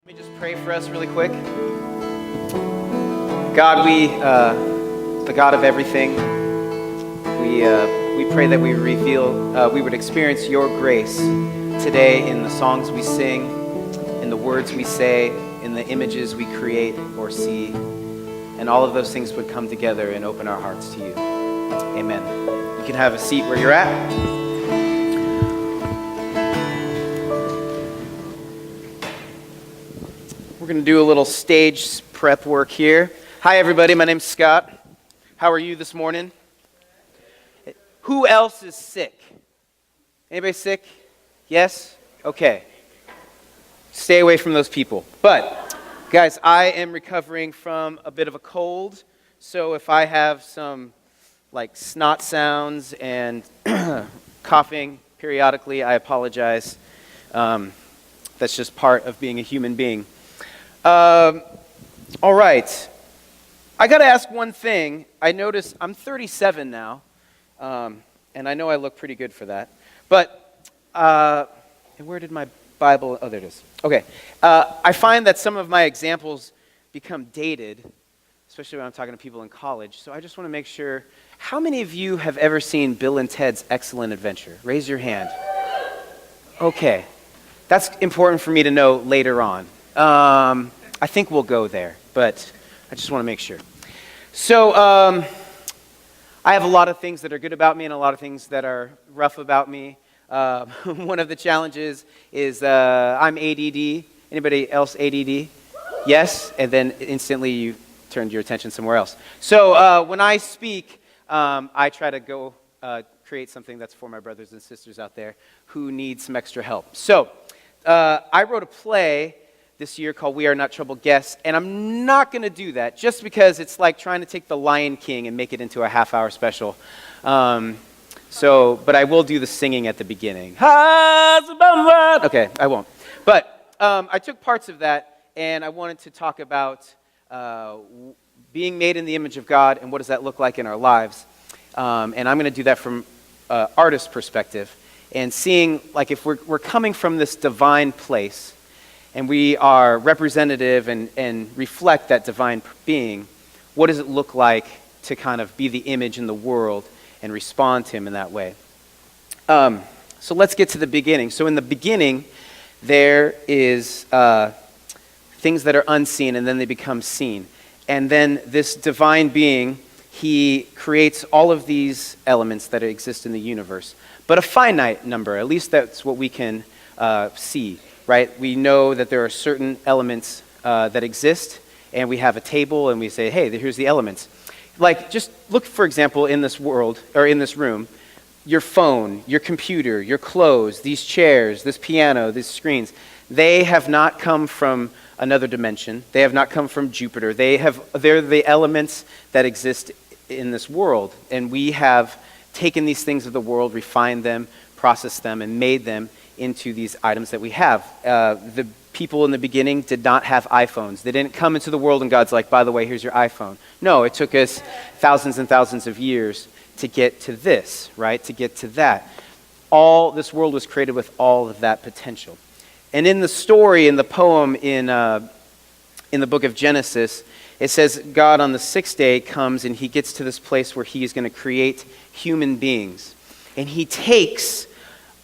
Let me just pray for us really quick. God, the God of everything, we pray that we would experience your grace today in the songs we sing, in the words we say, in the images we create or see, and all of those things would come together and open our hearts to you. Amen. You can have a seat where you're at. We're going to do a little stage prep work here. Hi, everybody. My name's Scott. How are you this morning? Who else is sick? Anybody sick? Yes? Okay. Stay away from those people. But, guys, I am recovering from a bit of a cold, so if I have some, snot sounds and coughing periodically, I apologize. That's just part of being a human being. All right. I got to ask one thing. I notice I'm 37 now, and I know I look pretty good for that. But where did my Bible? Oh, there it is. Okay. I find that some of my examples become dated, especially when I'm talking to people in college. So I just want to make sure. How many of you have ever seen Bill and Ted's Excellent Adventure? Raise your hand. Okay. That's important for me to know later on. I think we'll go there, but I just want to make sure. So, I have a lot of things that are good about me and a lot of things that are rough about me. One of the challenges is I'm ADD. Anybody else ADD? Yes? And then instantly you turned your attention somewhere else. So, when I speak, I try to go create something that's for my brothers and sisters out there who need some extra help. So, I wrote a play this year called We Are Not Troubled Guests, and I'm not going to do that just because it's like trying to take The Lion King and make it into a half-hour special. But I will do the singing at the beginning. Okay, I won't. But I took parts of that, and I wanted to talk about being made in the image of God and what does that look like in our lives. And I'm going to do that from an artist's perspective and seeing like if we're coming from this divine place and we are representative and reflect that divine being, what does it look like to kind of be the image in the world and respond to him in that way? So let's get to the beginning. So in the beginning, there is things that are unseen, and then they become seen. And then this divine being, he creates all of these elements that exist in the universe, but a finite number, at least that's what we can see. Right? We know that there are certain elements that exist, and we have a table, and we say, hey, here's the elements. Like, just look, for example, in this world, or in this room, your phone, your computer, your clothes, these chairs, this piano, these screens, they have not come from another dimension. They have not come from Jupiter. They're the elements that exist in this world, and we have taken these things of the world, refined them, processed them, and made them into these items that we have. The people in the beginning did not have iPhones. They didn't come into the world and God's like, by the way, here's your iPhone. No, it took us thousands and thousands of years to get to this, right? To get to that. All this world was created with all of that potential. And in the story, in the poem, in the book of Genesis, it says God on the sixth day comes and he gets to this place where he is going to create human beings. And he takes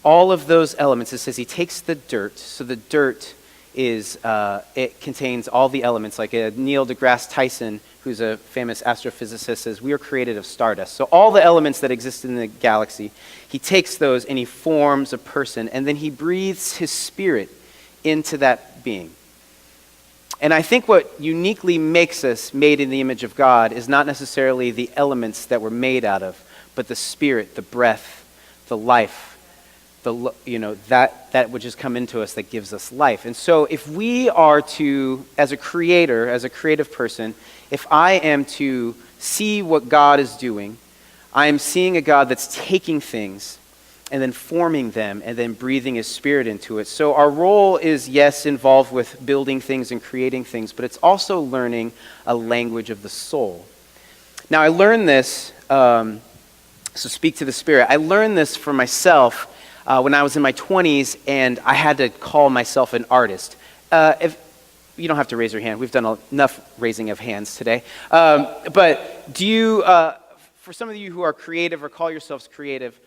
all of those elements. It says he takes the dirt. So the dirt is, it contains all the elements. Like Neil deGrasse Tyson, who's a famous astrophysicist, says we are created of stardust. So all the elements that exist in the galaxy, he takes those and he forms a person. And then he breathes his spirit into that being. And I think what uniquely makes us made in the image of God is not necessarily the elements that we're made out of, but the spirit, the breath, the life, that which has come into us that gives us life. And so if we are to, as a creator, as a creative person, if I am to see what God is doing, I am seeing a God that's taking things and then forming them and then breathing his spirit into it. So our role is, yes, involved with building things and creating things, but it's also learning a language of the soul. Now I learned this, so speak to the spirit. I learned this for myself when I was in my 20s, and I had to call myself an artist. you don't have to raise your hand. We've done enough raising of hands today. But do you, for some of you who are creative or call yourselves creative,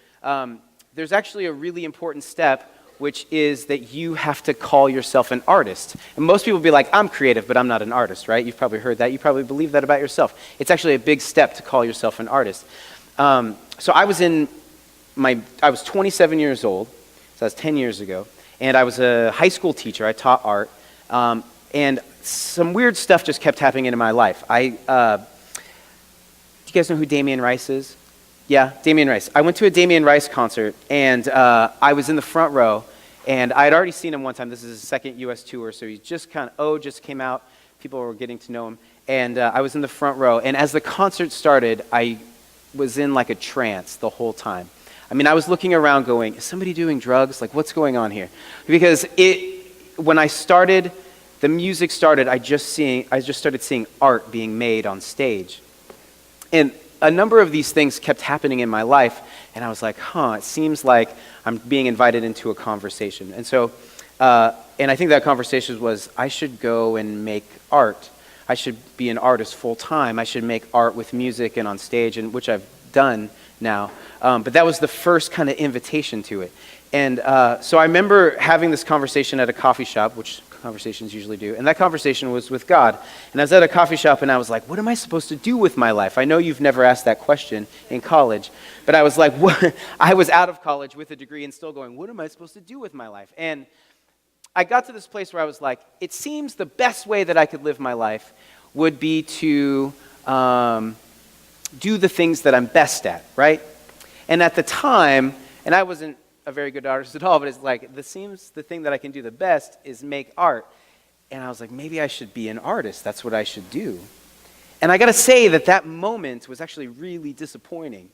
there's actually a really important step, which is that you have to call yourself an artist. And most people be like, I'm creative, but I'm not an artist, right? You've probably heard that. You probably believe that about yourself. It's actually a big step to call yourself an artist. So I was 27 years old, so that was 10 years ago, and I was a high school teacher. I taught art, and some weird stuff just kept happening in my life. Do you guys know who Damien Rice is? Yeah, Damien Rice. I went to a Damien Rice concert, and I was in the front row, and I had already seen him one time. This is his second U.S. tour, so he just came out. People were getting to know him, and I was in the front row. And as the concert started, I was in like a trance the whole time. I mean, I was looking around going, is somebody doing drugs? Like, what's going on here? Because when the music started, I just started seeing art being made on stage. And a number of these things kept happening in my life, and I was like, it seems like I'm being invited into a conversation. And so, and I think that conversation was, I should go and make art. I should be an artist full time. I should make art with music and on stage, and which I've done now. But that was the first kind of invitation to it. And so I remember having this conversation at a coffee shop, which conversations usually do, and that conversation was with God. And I was at a coffee shop, and I was like, what am I supposed to do with my life? I know you've never asked that question in college, but I was like, what? I was out of college with a degree and still going, what am I supposed to do with my life? And I got to this place where I was like, it seems the best way that I could live my life would be to do the things that I'm best at, right? And at the time, and I wasn't a very good artist at all, but it's like, this seems the thing that I can do the best is make art. And I was like, maybe I should be an artist. That's what I should do. And I got to say that moment was actually really disappointing.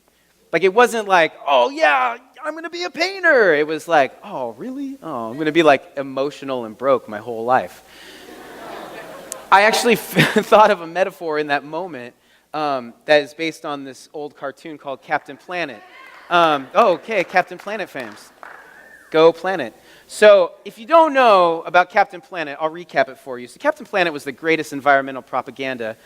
Like, it wasn't like, oh yeah, I'm going to be a painter. It was like, oh really? Oh, I'm going to be like emotional and broke my whole life. I actually thought of a metaphor in that moment that is based on this old cartoon called Captain Planet. Okay, Captain Planet fans. Go Planet. So, if you don't know about Captain Planet, I'll recap it for you. So, Captain Planet was the greatest environmental propaganda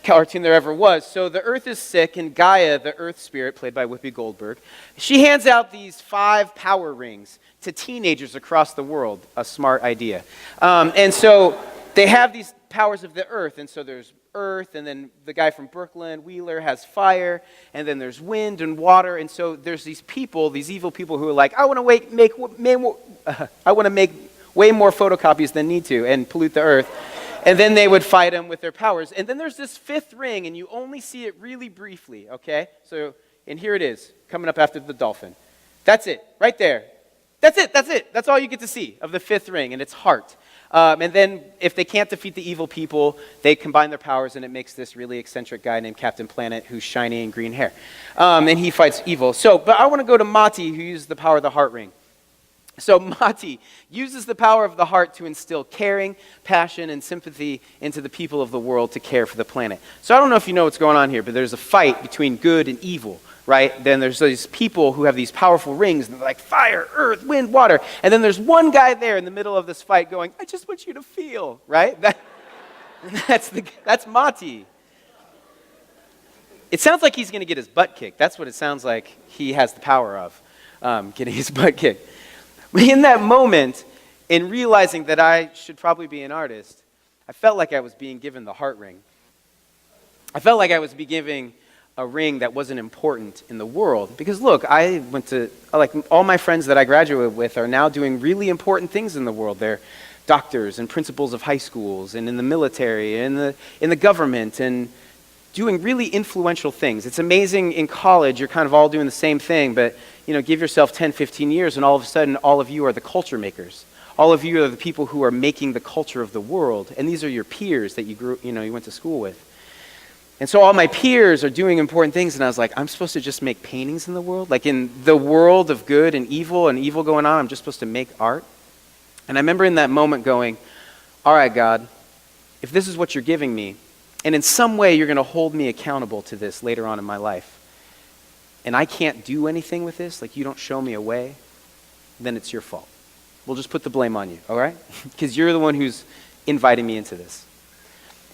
cartoon there ever was. So, the Earth is sick, and Gaia, the Earth spirit, played by Whoopi Goldberg, she hands out these 5 power rings to teenagers across the world. A smart idea. And so, they have these powers of the Earth, and so there's earth, and then the guy from Brooklyn, Wheeler, has fire, and then there's wind and water, and so there's these people, these evil people who are like, I want to make way more photocopies than need to and pollute the earth, and then they would fight them with their powers. And then there's this 5th ring, and you only see it really briefly, okay? So, and here it is, coming up after the dolphin. That's it, right there. That's it. That's all you get to see of the 5th ring, and it's heart. And then if they can't defeat the evil people, they combine their powers, and it makes this really eccentric guy named Captain Planet who's shiny and green hair. And he fights evil. But I want to go to Mati, who uses the power of the heart ring. So Mati uses the power of the heart to instill caring, passion, and sympathy into the people of the world to care for the planet. So I don't know if you know what's going on here, but there's a fight between good and evil. Right? Then there's these people who have these powerful rings, and they're like fire, earth, wind, water. And then there's one guy there in the middle of this fight going, I just want you to feel, right? That's Mati. It sounds like he's going to get his butt kicked. That's what it sounds like he has the power of, getting his butt kicked. In that moment, in realizing that I should probably be an artist, I felt like I was being given the heart ring. I felt like I was being given a ring that wasn't important in the world. Because look, I went to, like all my friends that I graduated with are now doing really important things in the world. They're doctors and principals of high schools and in the military and in the government and doing really influential things. It's amazing in college, you're kind of all doing the same thing, but give yourself 10, 15 years and all of a sudden all of you are the culture makers. All of you are the people who are making the culture of the world, and these are your peers that you went to school with. And so all my peers are doing important things, and I was like, I'm supposed to just make paintings in the world? Like in the world of good and evil going on, I'm just supposed to make art? And I remember in that moment going, all right, God, if this is what you're giving me, and in some way you're going to hold me accountable to this later on in my life, and I can't do anything with this, like you don't show me a way, then it's your fault. We'll just put the blame on you, all right? Because you're the one who's inviting me into this.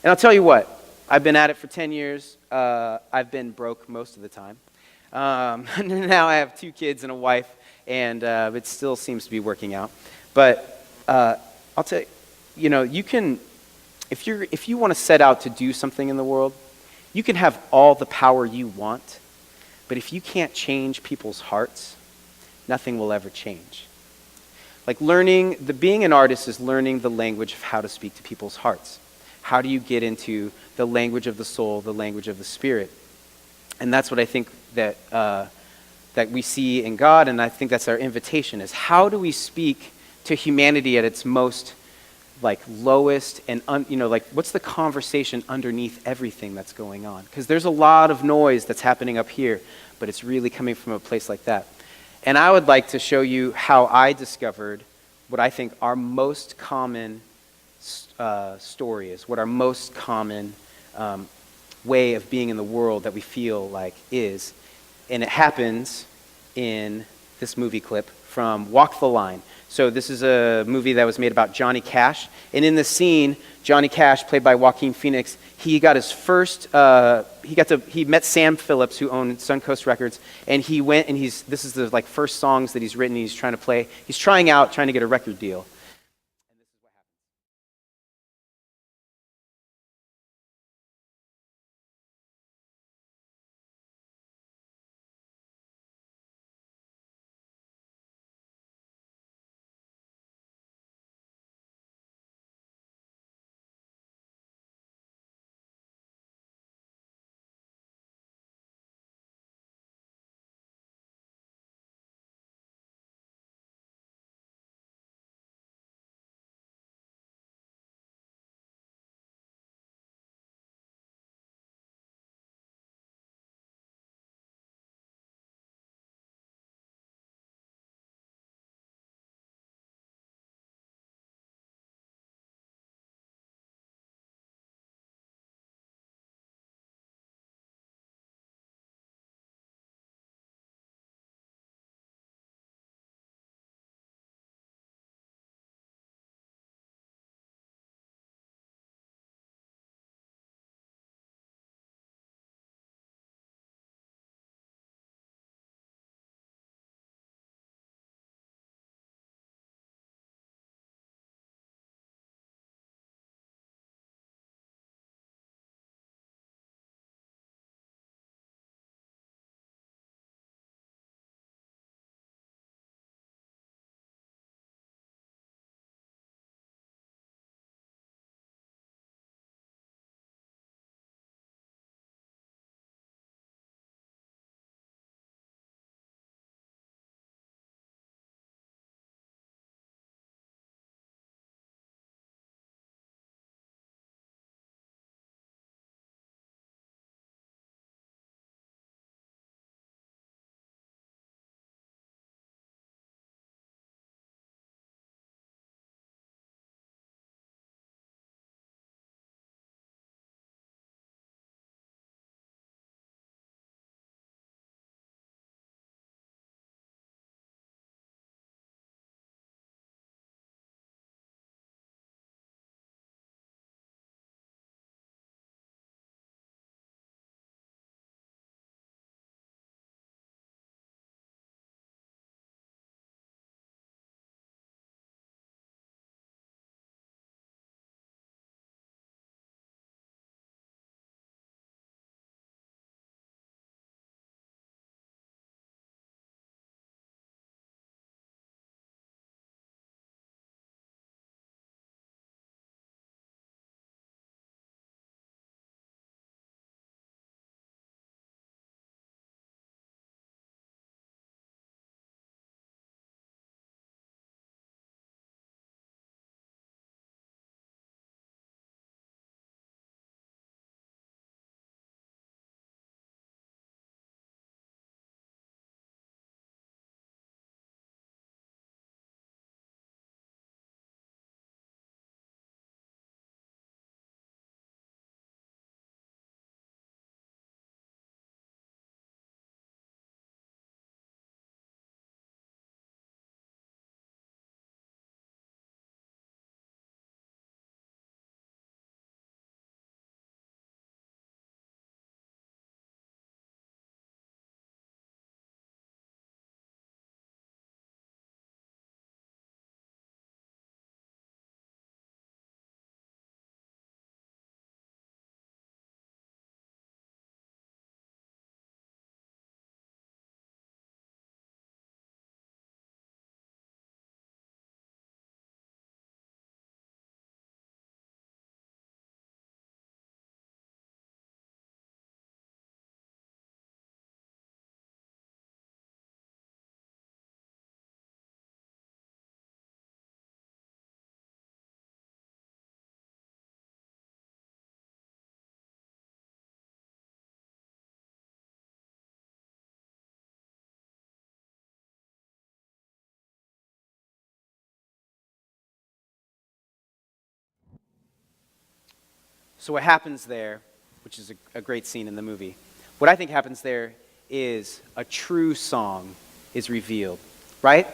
And I'll tell you what, I've been at it for 10 years. I've been broke most of the time. Now I have 2 kids and a wife, and it still seems to be working out. But I'll tell you, you can, if you want to set out to do something in the world, you can have all the power you want, but if you can't change people's hearts, nothing will ever change. Like being an artist is learning the language of how to speak to people's hearts. How do you get into the language of the soul, the language of the spirit? And that's what I think that we see in God, and I think that's our invitation, is how do we speak to humanity at its most lowest and what's the conversation underneath everything that's going on? Because there's a lot of noise that's happening up here, but it's really coming from a place like that. And I would like to show you how I discovered what I think our most common story is, what our most common way of being in the world that we feel like is. And it happens in this movie clip from Walk the Line. So this is a movie that was made about Johnny Cash. And in this scene, Johnny Cash, played by Joaquin Phoenix, he got his first, he met Sam Phillips, who owned Suncoast Records, and he went and this is the first songs that he's written, he's trying to play. He's trying to get a record deal. So what happens there, which is a great scene in the movie, what I think happens there is a true song is revealed, right?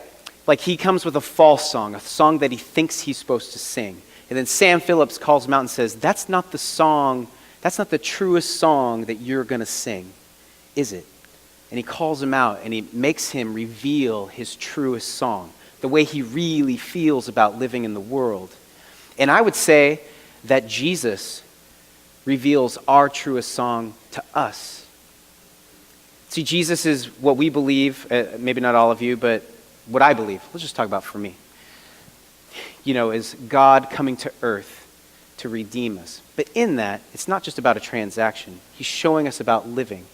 Like he comes with a false song, a song that he thinks he's supposed to sing. And then Sam Phillips calls him out and says, that's not the song, that's not the truest song that you're going to sing, is it? And he calls him out and he makes him reveal his truest song, the way he really feels about living in the world. And I would say that Jesus reveals our truest song to us. See, Jesus is what we believe, maybe not all of you, but what I believe, let's just talk about for me, is God coming to earth to redeem us. But in that, it's not just about a transaction. He's showing us about living.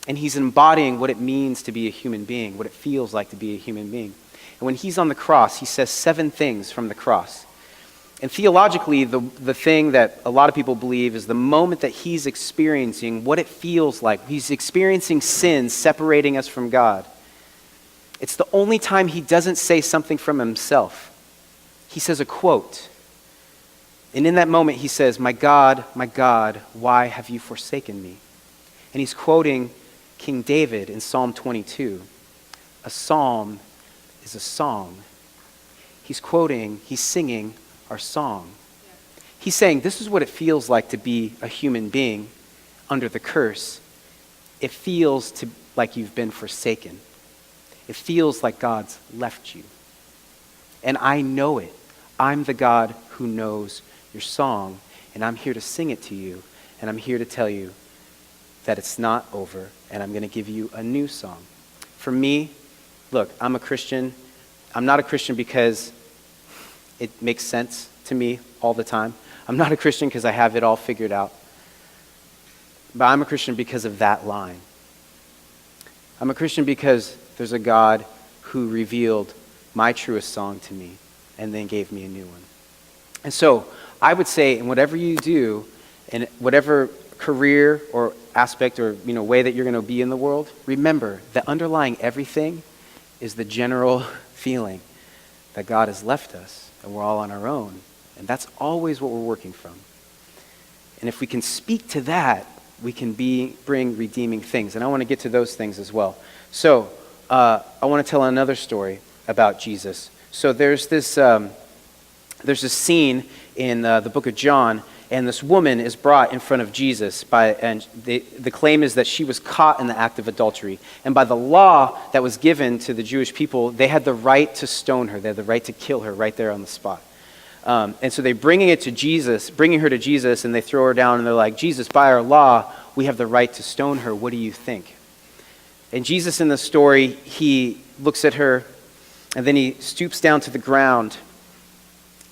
And he's embodying what it means to be a human being, what it feels like to be a human being. And when he's on the cross, he says 7 things from the cross. And theologically, the thing that a lot of people believe is the moment that he's experiencing what it feels like. He's experiencing sin separating us from God. It's the only time he doesn't say something from himself. He says a quote. And in that moment, he says, my God, why have you forsaken me? And he's quoting King David in Psalm 22. A psalm is a song. He's singing our song. He's saying, this is what it feels like to be a human being under the curse. It feels like you've been forsaken. It feels like God's left you. And I know it. I'm the God who knows your song, and I'm here to sing it to you, and I'm here to tell you that it's not over, and I'm going to give you a new song. For me, look, I'm a Christian. I'm not a Christian because it makes sense to me all the time. I'm not a Christian because I have it all figured out. But I'm a Christian because of that line. I'm a Christian because there's a God who revealed my truest song to me and then gave me a new one. And so I would say in whatever you do, in whatever career or aspect or way that you're going to be in the world, remember that underlying everything is the general feeling that God has left us and we're all on our own. And that's always what we're working from. And if we can speak to that, we can bring redeeming things. And I want to get to those things as well. So I want to tell another story about Jesus. So there's this scene in the book of John, and this woman is brought in front of Jesus, and the claim is that she was caught in the act of adultery. And by the law that was given to the Jewish people, they had the right to stone her. They had the right to kill her right there on the spot. And so they're bringing her to Jesus, and they throw her down, and they're like, Jesus, by our law, we have the right to stone her. What do you think? And Jesus in the story, he looks at her, and then he stoops down to the ground,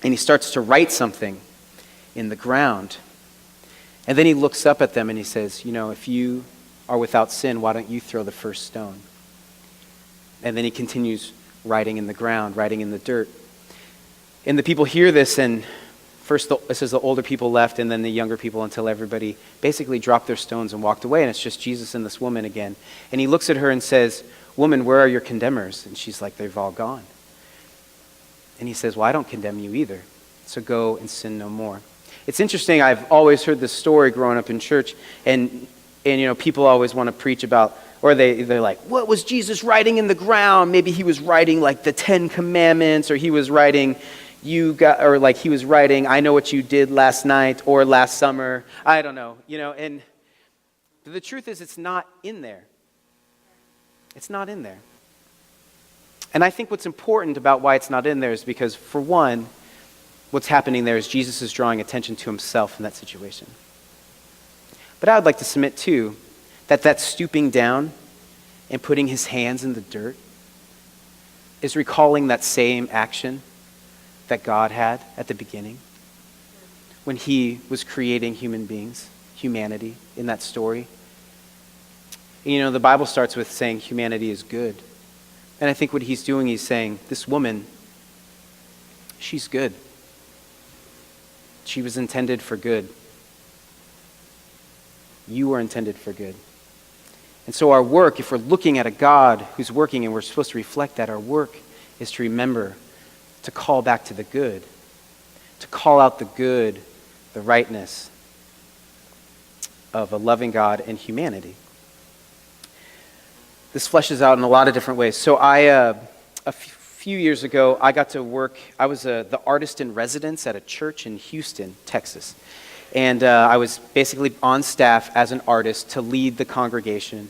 and he starts to write something in the ground. And then he looks up at them and he says, if you are without sin, why don't you throw the first stone? And then he continues writing in the ground, writing in the dirt. And the people hear this, and first it says the older people left, and then the younger people, until everybody basically dropped their stones and walked away. And it's just Jesus and this woman again. And he looks at her and says, woman, where are your condemners? And she's like, they've all gone. And he says, well, I don't condemn you either. So go and sin no more. It's interesting. I've always heard this story growing up in church, and people always want to preach about, or they're like, what was Jesus writing in the ground? Maybe he was writing like the 10 Commandments, or he was writing, he was writing, I know what you did last night or last summer. I don't know, and the truth is it's not in there. It's not in there. And I think what's important about why it's not in there is because, for one, what's happening there is Jesus is drawing attention to himself in that situation. But I would like to submit, too, that stooping down and putting his hands in the dirt is recalling that same action that God had at the beginning when he was creating human beings, humanity, in that story. And, the Bible starts with saying humanity is good. And I think what he's doing, he's saying, this woman, she's good. She was intended for good. You were intended for good. And so our work, if we're looking at a God who's working and we're supposed to reflect that, our work is to remember to call back to the good, to call out the good, the rightness, of a loving God and humanity. This fleshes out in a lot of different ways. So a few years ago, I got to work. I was the artist in residence at a church in Houston, Texas. And I was basically on staff as an artist to lead the congregation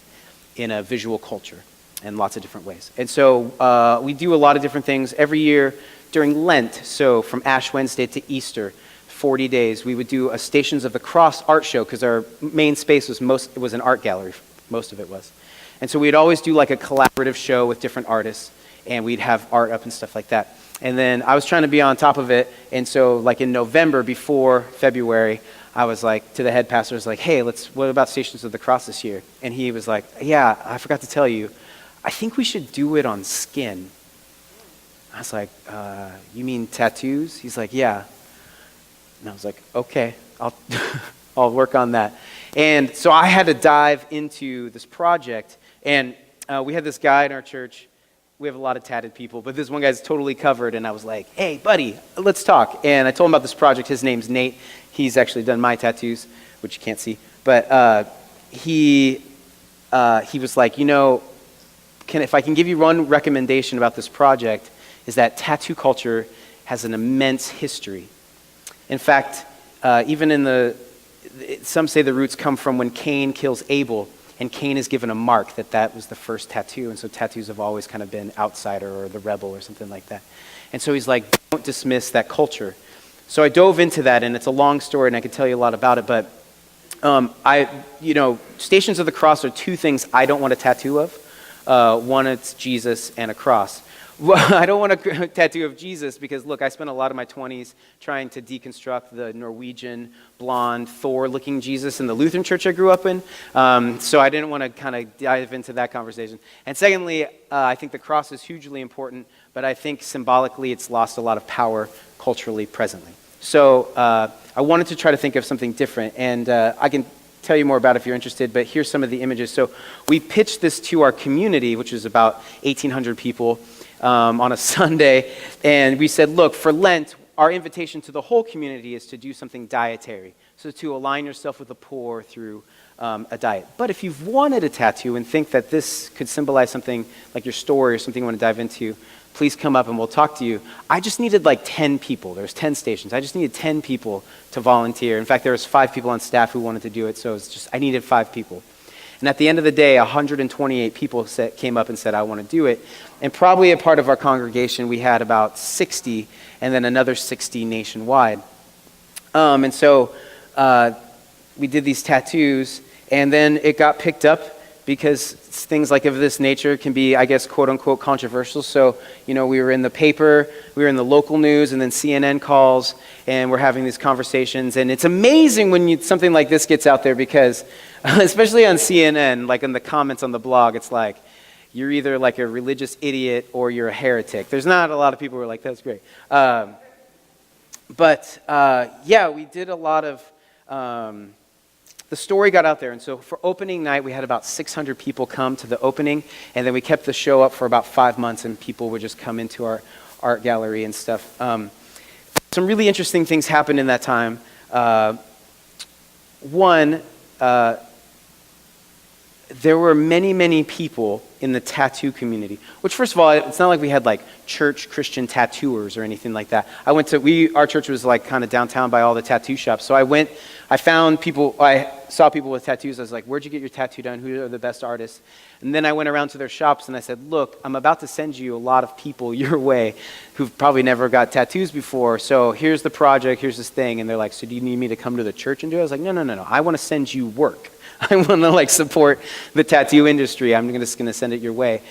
in a visual culture in lots of different ways. And so we do a lot of different things every year during Lent. So from Ash Wednesday to Easter, 40 days, we would do a Stations of the Cross art show because our main space was an art gallery, most of it was. And so we'd always do like a collaborative show with different artists, and we'd have art up and stuff like that. And then I was trying to be on top of it, and so like in November before February, I was like to the head pastor, I was like, hey, what about Stations of the Cross this year? And he was like, yeah, I forgot to tell you, I think we should do it on skin. I was like, you mean tattoos? He's like, yeah. And I was like, okay, I'll work on that. And so I had to dive into this project, and we had this guy in our church. We have a lot of tatted people, but this one guy's totally covered, and I was like, hey, buddy, let's talk. And I told him about this project. His name's Nate. He's actually done my tattoos, which you can't see. But he was like, you know, if I can give you one recommendation about this project, is that tattoo culture has an immense history. In fact, even some say the roots come from when Cain kills Abel, and Cain is given a mark that was the first tattoo, and so tattoos have always kind of been outsider or the rebel or something like that. And so he's like, don't dismiss that culture. So I dove into that, and it's a long story, and I could tell you a lot about it, but Stations of the Cross are two things I don't want a tattoo of. One, it's Jesus, and a cross. Well, I don't want a tattoo of Jesus because, look, I spent a lot of my 20s trying to deconstruct the Norwegian, blonde, Thor-looking Jesus in the Lutheran church I grew up in. So I didn't want to kind of dive into that conversation. And secondly, I think the cross is hugely important, but I think symbolically it's lost a lot of power culturally presently. So I wanted to try to think of something different, and I can tell you more about it if you're interested, but here's some of the images. So we pitched this to our community, which is about 1,800 people, on a Sunday, and we said, look, for Lent, our invitation to the whole community is to do something dietary, so to align yourself with the poor through a diet. But if you've wanted a tattoo and think that this could symbolize something like your story or something you want to dive into, please come up and we'll talk to you. I just needed like 10 people. There's 10 stations. I just needed 10 people to volunteer. In fact, there was 5 people on staff who wanted to do it, so I needed 5 people. And at the end of the day, 128 people came up and said, I want to do it. And probably a part of our congregation, we had about 60, and then another 60 nationwide. And so we did these tattoos, and then it got picked up because things like of this nature can be, I guess, quote unquote, controversial. So, we were in the paper, we were in the local news, and then CNN calls, and we're having these conversations. And it's amazing when something like this gets out there because, especially on CNN, like in the comments on the blog, it's like, you're either like a religious idiot or you're a heretic. There's not a lot of people who are like, that's great. We did a lot of, the story got out there. And so for opening night, we had about 600 people come to the opening, and then we kept the show up for about 5 months, and people would just come into our art gallery and stuff. Some really interesting things happened in that time. One, there were many, many people in the tattoo community, which first of all, it's not like we had like church Christian tattooers or anything like that. Our church was like kind of downtown by all the tattoo shops. So I saw people with tattoos. I was like, where'd you get your tattoo done? Who are the best artists? And then I went around to their shops and I said, look, I'm about to send you a lot of people your way who've probably never got tattoos before. So here's the project, here's this thing. And they're like, so do you need me to come to the church and do it? I was like, no. I want to send you work. I want to support the tattoo industry. I'm just going to send it your way.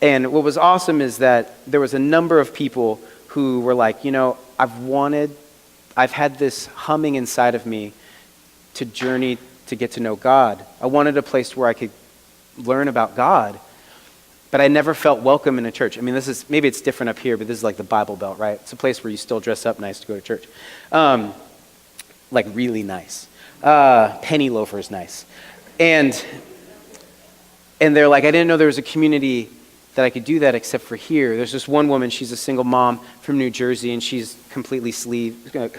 And what was awesome is that there was a number of people who were like, I've had this humming inside of me to journey to get to know God. I wanted a place where I could learn about God, but I never felt welcome in a church. I mean, maybe it's different up here, but this is like the Bible Belt, right? It's a place where you still dress up nice to go to church. Like really nice. Penny loafers nice. And they're like, I didn't know there was a community that I could do that except for here. There's this one woman, she's a single mom from New Jersey, and she's complete sleeves. And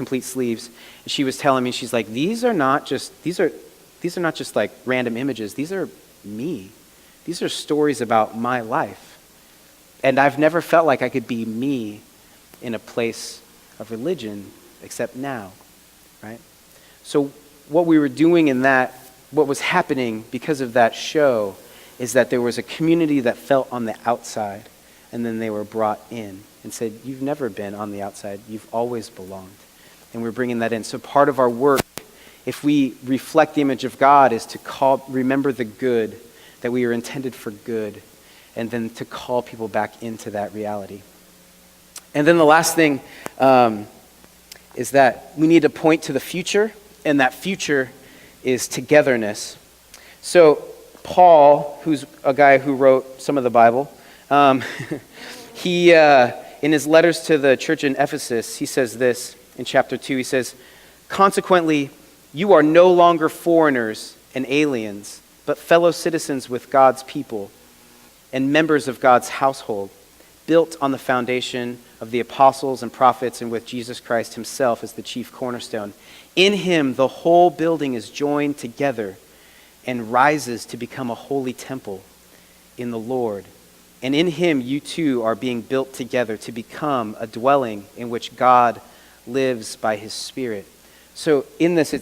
she was telling me, she's like, these are these are not just like random images. These are me. These are stories about my life. And I've never felt like I could be me in a place of religion except now, right? So what we were doing in that, what was happening because of that show is that there was a community that felt on the outside, and then they were brought in and said, you've never been on the outside, you've always belonged. And we're bringing that in. So part of our work, if we reflect the image of God, is to remember the good, that we are intended for good, and then to call people back into that reality. And then the last thing is that we need to point to the future, and that future is togetherness. So Paul, who's a guy who wrote some of the Bible, he in his letters to the church in Ephesus, he says this in chapter 2. He says, consequently, you are no longer foreigners and aliens, but fellow citizens with God's people and members of God's household, built on the foundation of the apostles and prophets, and with Jesus Christ himself as the chief cornerstone. In him, the whole building is joined together and rises to become a holy temple in the Lord. And in him, you too are being built together to become a dwelling in which God lives by his Spirit. So in this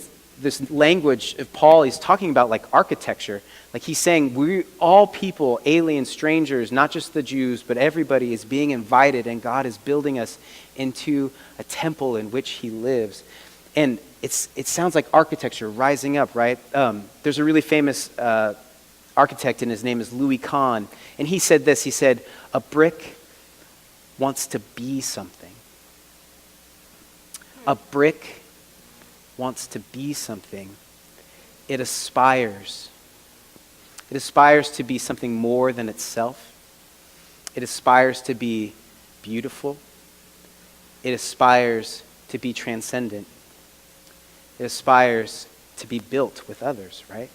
language of Paul, he's talking about like architecture. Like he's saying, we all people, alien, strangers, not just the Jews, but everybody is being invited, and God is building us into a temple in which he lives. And it sounds like architecture rising up, right? There's a really famous architect, and his name is Louis Kahn. And he said this, he said, a brick wants to be something. A brick wants to be something. It aspires. It aspires to be something more than itself. It aspires to be beautiful. It aspires to be transcendent. It aspires to be built with others, right?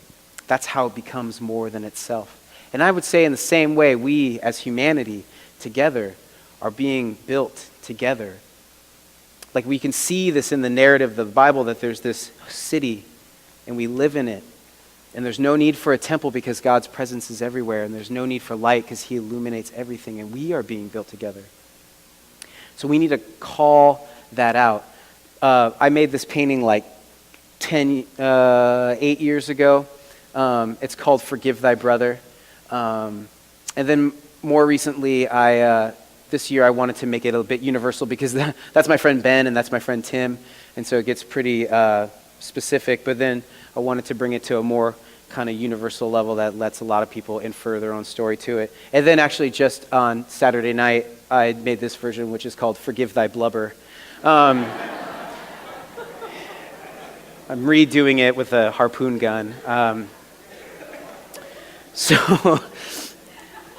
That's how it becomes more than itself. And I would say in the same way, we as humanity together are being built together. Like we can see this in the narrative of the Bible, that there's this city and we live in it. And there's no need for a temple because God's presence is everywhere. And there's no need for light because he illuminates everything. And we are being built together. So we need to call that out. I made this painting like 8 years ago. It's called Forgive Thy Brother. And then more recently, this year I wanted to make it a bit universal because that's my friend Ben and that's my friend Tim. And so it gets pretty specific. But then I wanted to bring it to a more kind of universal level that lets a lot of people infer their own story to it. And then actually just on Saturday night, I made this version, which is called Forgive Thy Blubber. I'm redoing it with a harpoon gun. So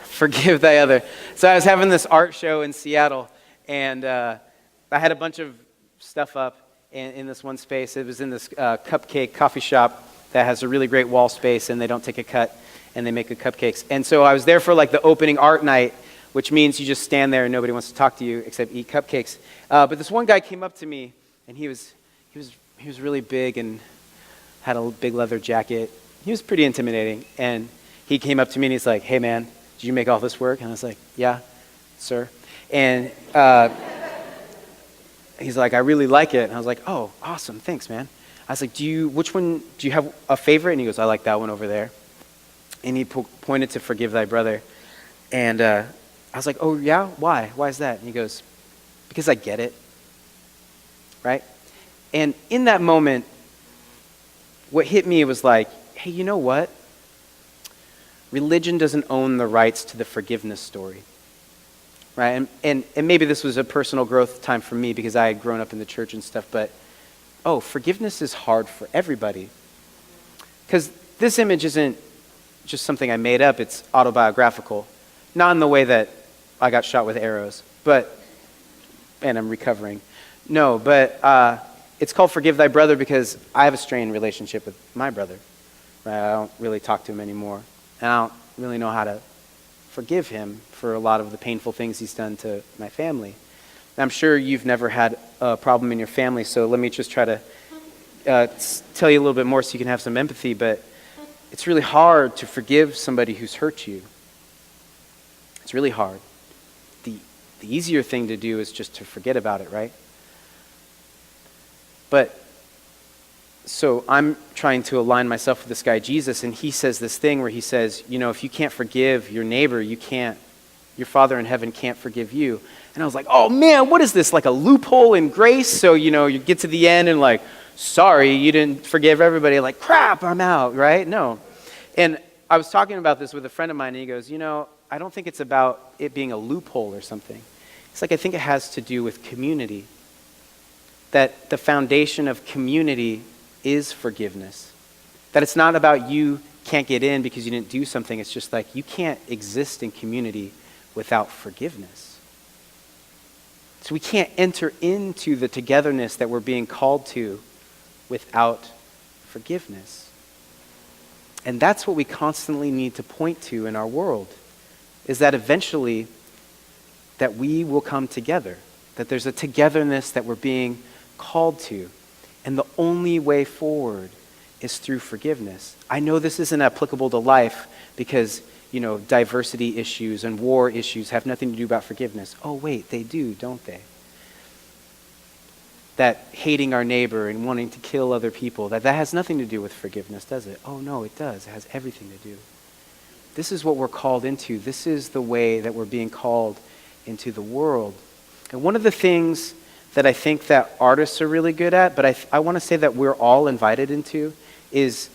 forgive thy other. So I was having this art show in Seattle, and I had a bunch of stuff up in this one space. It was in this cupcake coffee shop that has a really great wall space, and they don't take a cut, and they make good cupcakes. And so I was there for like the opening art night, which means you just stand there and nobody wants to talk to you except eat cupcakes. But this one guy came up to me, and he was really big and had a big leather jacket. He was pretty intimidating, and he came up to me and he's like, hey man, did you make all this work? And I was like, yeah, sir. And he's like, I really like it. And I was like, oh, awesome, thanks, man. I was like, do you have a favorite? And he goes, I like that one over there. And he pointed to Forgive Thy Brother. And I was like, oh yeah, why? Why is that? And he goes, because I get it, right? And in that moment, what hit me was like, hey, you know what? Religion doesn't own the rights to the forgiveness story, right? And maybe this was a personal growth time for me because I had grown up in the church and stuff, but forgiveness is hard for everybody. Because this image isn't just something I made up, it's autobiographical. Not in the way that I got shot with arrows, and I'm recovering. No, but it's called Forgive Thy Brother because I have a strained relationship with my brother. Right? I don't really talk to him anymore. And I don't really know how to forgive him for a lot of the painful things he's done to my family. And I'm sure you've never had a problem in your family, so let me just try to tell you a little bit more so you can have some empathy, but it's really hard to forgive somebody who's hurt you. It's really hard. The easier thing to do is just to forget about it, right? But so I'm trying to align myself with this guy, Jesus, and he says this thing where he says, if you can't forgive your neighbor, your Father in heaven can't forgive you. And I was like, oh man, what is this, like a loophole in grace? So, you get to the end and like, sorry, you didn't forgive everybody. Like, crap, I'm out, right? No. And I was talking about this with a friend of mine, and he goes, I don't think it's about it being a loophole or something. It's like, I think it has to do with community. That the foundation of community is forgiveness. That it's not about you can't get in because you didn't do something. It's just like you can't exist in community without forgiveness. So we can't enter into the togetherness that we're being called to without forgiveness. And that's what we constantly need to point to in our world, is that eventually that we will come together, that there's a togetherness that we're being called to. And the only way forward is through forgiveness. I know this isn't applicable to life because, diversity issues and war issues have nothing to do about forgiveness. Oh, wait, they do, don't they? That hating our neighbor and wanting to kill other people, that has nothing to do with forgiveness, does it? Oh, no, it does. It has everything to do. This is what we're called into. This is the way that we're being called into the world. And one of the things that I think that artists are really good at, but I want to say that we're all invited into, is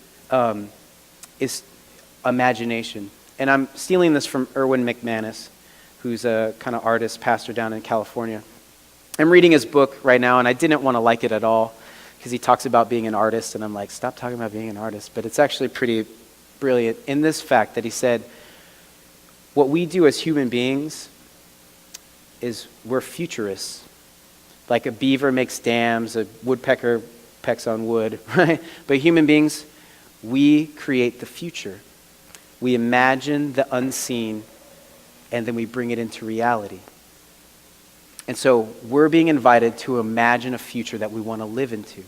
imagination. And I'm stealing this from Erwin McManus, who's a kind of artist, pastor down in California. I'm reading his book right now, and I didn't want to like it at all, because he talks about being an artist, and I'm like, stop talking about being an artist. But it's actually pretty brilliant in this fact that he said, what we do as human beings is we're futurists. Like a beaver makes dams, a woodpecker pecks on wood, right? But human beings, we create the future. We imagine the unseen, and then we bring it into reality. And so we're being invited to imagine a future that we want to live into,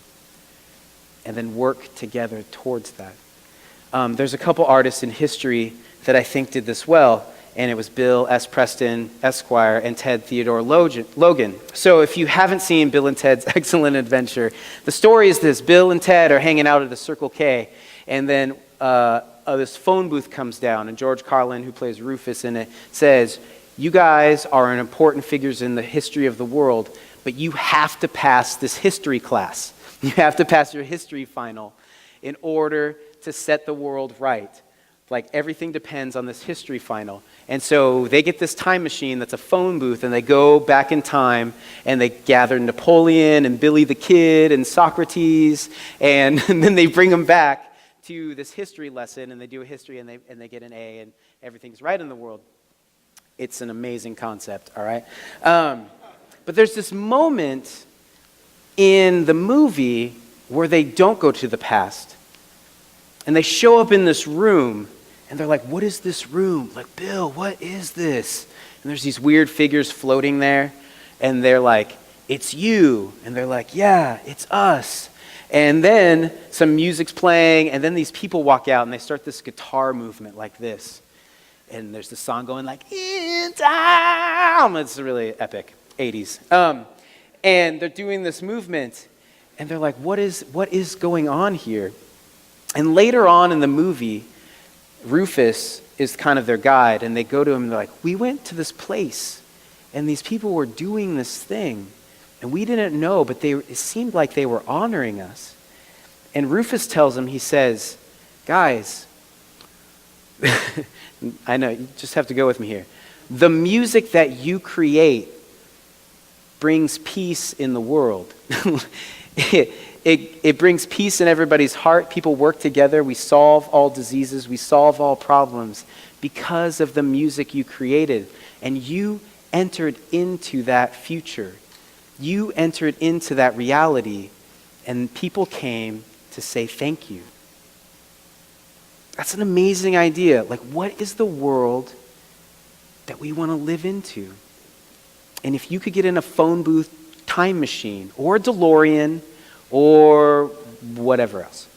and then work together towards that. There's a couple artists in history that I think did this well, and it was Bill S. Preston, Esquire, and Ted Theodore Logan. So if you haven't seen Bill and Ted's Excellent Adventure, the story is this. Bill and Ted are hanging out at a Circle K, and then this phone booth comes down, and George Carlin, who plays Rufus in it, says, you guys are important figures in the history of the world, but you have to pass this history class. You have to pass your history final in order to set the world right. Like, everything depends on this history final. And so they get this time machine that's a phone booth, and they go back in time, and they gather Napoleon and Billy the Kid and Socrates, and then they bring them back to this history lesson, and they do a history, and they get an A, and everything's right in the world. It's an amazing concept, all right? But there's this moment in the movie where they don't go to the past. And they show up in this room, and they're like, what is this room? Like, Bill, what is this? And there's these weird figures floating there, and they're like, it's you. And they're like, yeah, it's us. And then some music's playing, and then these people walk out, and they start this guitar movement like this. And there's the song going like, in time. It's really epic, 80s. And they're doing this movement, and they're like, what is going on here? And later on in the movie, Rufus is kind of their guide, and they go to him and they're like, we went to this place, and these people were doing this thing, and we didn't know, but it seemed like they were honoring us. And Rufus tells him, he says, guys, I know, you just have to go with me here. The music that you create brings peace in the world. It brings peace in everybody's heart. People work together. We solve all diseases. We solve all problems because of the music you created. And you entered into that future. You entered into that reality. And people came to say thank you. That's an amazing idea. Like, what is the world that we want to live into? And if you could get in a phone booth time machine or a DeLorean or whatever else.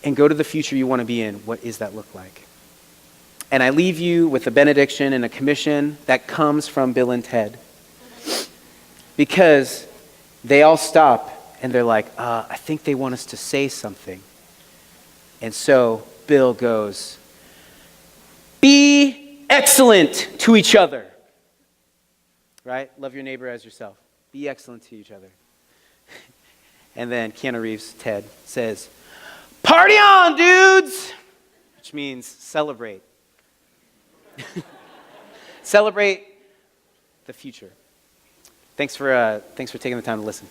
And go to the future you want to be in. What does that look like? And I leave you with a benediction and a commission that comes from Bill and Ted. Because they all stop and they're like, I think they want us to say something. And so Bill goes, be excellent to each other. Right? Love your neighbor as yourself. Be excellent to each other. And then Keanu Reeves, Ted, says, party on, dudes! Which means celebrate. Celebrate the future. Thanks for taking the time to listen.